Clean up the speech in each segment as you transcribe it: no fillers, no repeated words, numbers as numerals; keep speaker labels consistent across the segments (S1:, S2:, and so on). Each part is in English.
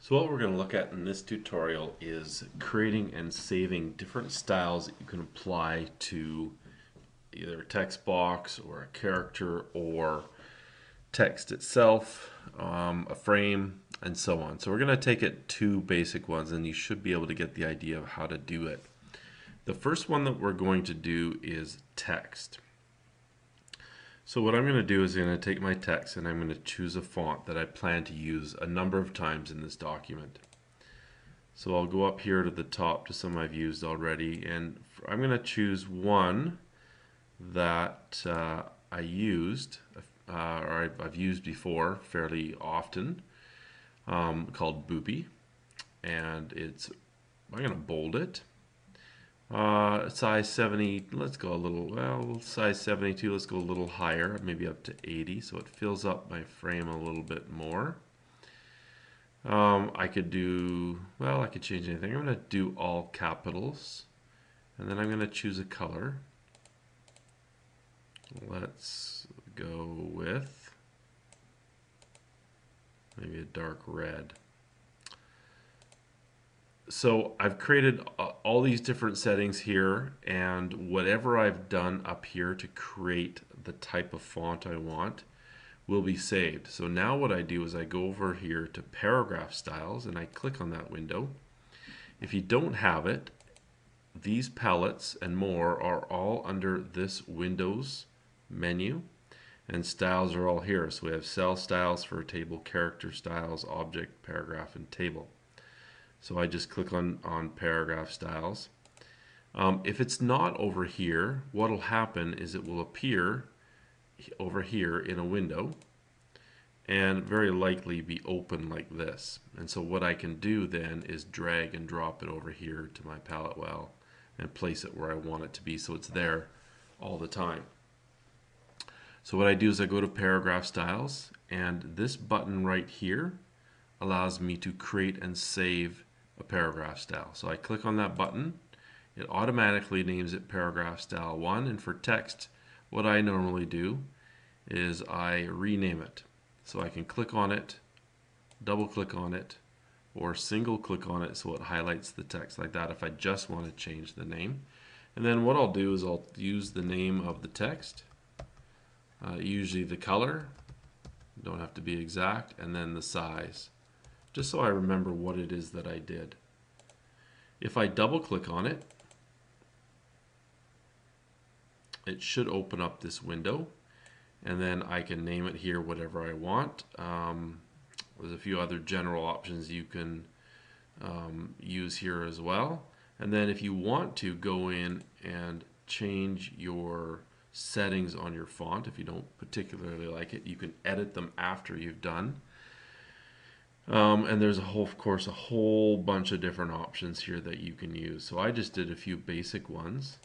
S1: So what we're going to look at in this tutorial is creating and saving different styles that you can apply to either a text box or a character or text itself, a frame, and so on. So we're going to take it two basic ones and you should be able to get the idea of how to do it. The first one that we're going to do is text. So what I'm going to do is I'm going to take my text and I'm going to choose a font that I plan to use a number of times in this document. So I'll go up here to the top to some I've used already, and I'm going to choose one that I used or I've used before fairly often, called Boopy, and I'm going to bold it. Size 70, let's go a little, well, size 72, let's go a little higher, maybe up to 80, so it fills up my frame a little bit more. I could change anything. I'm going to do all capitals, and then I'm going to choose a color. Let's go with maybe a dark red. So I've created all these different settings here, and whatever I've done up here to create the type of font I want will be saved. So now what I do is I go over here to paragraph styles and I click on that window. If you don't have it, these palettes and more are all under this Windows menu, and styles are all here. So we have cell styles for table, character styles, object, paragraph, and table. So I just click on paragraph styles. If it's not over here, what will happen is it will appear over here in a window and very likely be open like this. And so what I can do then is drag and drop it over here to my palette well and place it where I want it to be so it's there all the time. So what I do is I go to paragraph styles, and this button right here allows me to create and save a paragraph style. So I click on that button, it automatically names it paragraph style 1, and for text what I normally do is I rename it. So I can click on it, double click on it, or single click on it so it highlights the text like that if I just want to change the name. And then what I'll do is I'll use the name of the text, usually the color, don't have to be exact, and then the size, just so I remember what it is that I did. If I double click on it, it should open up this window, and then I can name it here whatever I want. There's a few other general options you can use here as well. And then if you want to go in and change your settings on your font, if you don't particularly like it, you can edit them after you've done. And there's of course a whole bunch of different options here that you can use. So I just did a few basic ones,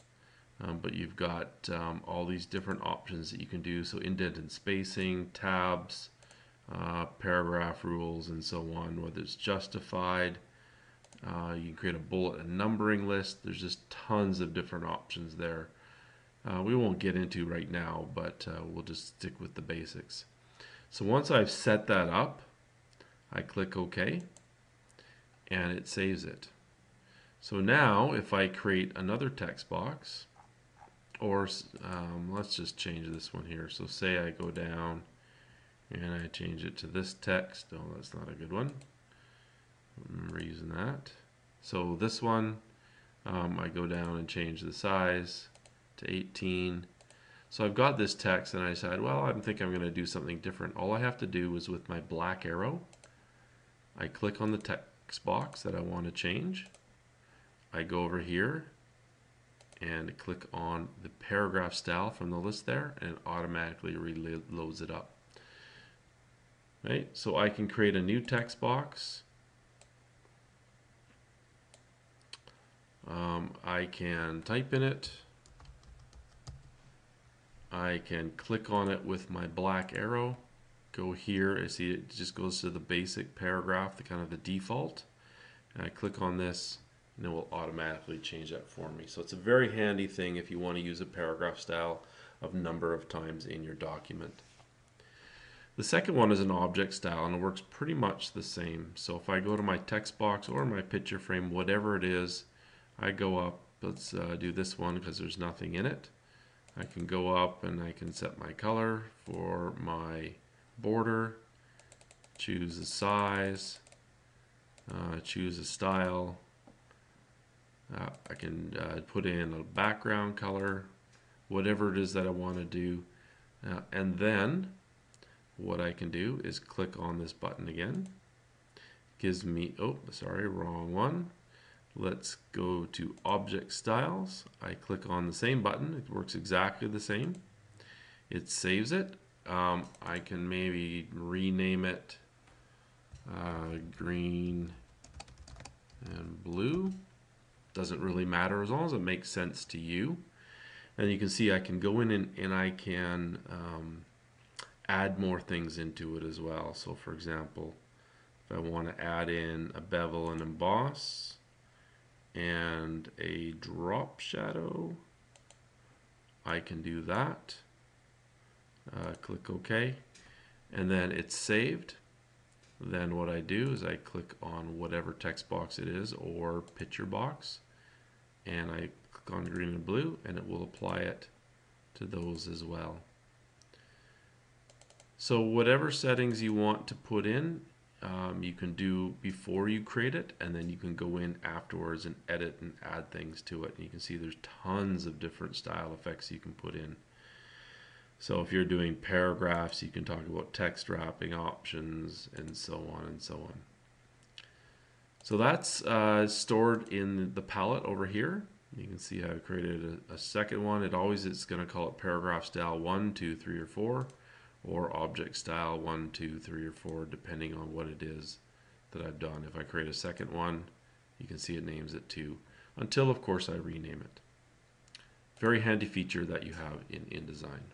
S1: but you've got all these different options that you can do. So indent and spacing, tabs, paragraph rules, and so on. Whether it's justified, you can create a bullet and numbering list. There's just tons of different options there. We won't get into right now, but we'll just stick with the basics. So once I've set that up, I click OK, and it saves it. So now if I create another text box, or let's just change this one here. So say I go down and I change it to this text. Oh, that's not a good one. I'm reusing that. So this one, I go down and change the size to 18. So I've got this text and I decide, well, I think I'm going to do something different. All I have to do is with my black arrow, I click on the text box that I want to change. I go over here and click on the paragraph style from the list there, and it automatically reloads it up. Right? So I can create a new text box. I can type in it. I can click on it with my black arrow. Go here, I see it just goes to the basic paragraph, the kind of the default. And I click on this, and it will automatically change that for me. So it's a very handy thing if you want to use a paragraph style a number of times in your document. The second one is an object style, and it works pretty much the same. So if I go to my text box or my picture frame, whatever it is, I go up. Let's do this one because there's nothing in it. I can go up and I can set my color for my border, choose the size, choose a style. I can put in a background color, whatever it is that I want to do. And then what I can do is click on this button again. Gives me, oh, sorry, wrong one. Let's go to Object Styles. I click on the same button. It works exactly the same. It saves it. I can maybe rename it green and blue. Doesn't really matter as long as it makes sense to you. And you can see I can go in and I can add more things into it as well. So for example, if I want to add in a bevel and emboss and a drop shadow, I can do that. Click OK, and then it's saved. Then what I do is I click on whatever text box it is or picture box, and I click on green and blue, and it will apply it to those as well. So whatever settings you want to put in, you can do before you create it, and then you can go in afterwards and edit and add things to it. And you can see there's tons of different style effects you can put in. So if you're doing paragraphs, you can talk about text wrapping options and so on and so on. So that's stored in the palette over here. You can see I've created a second one. It always is going to call it paragraph style 1, 2, 3, or 4, or object style 1, 2, 3, or 4, depending on what it is that I've done. If I create a second one, you can see it names it 2, until of course I rename it. Very handy feature that you have in InDesign.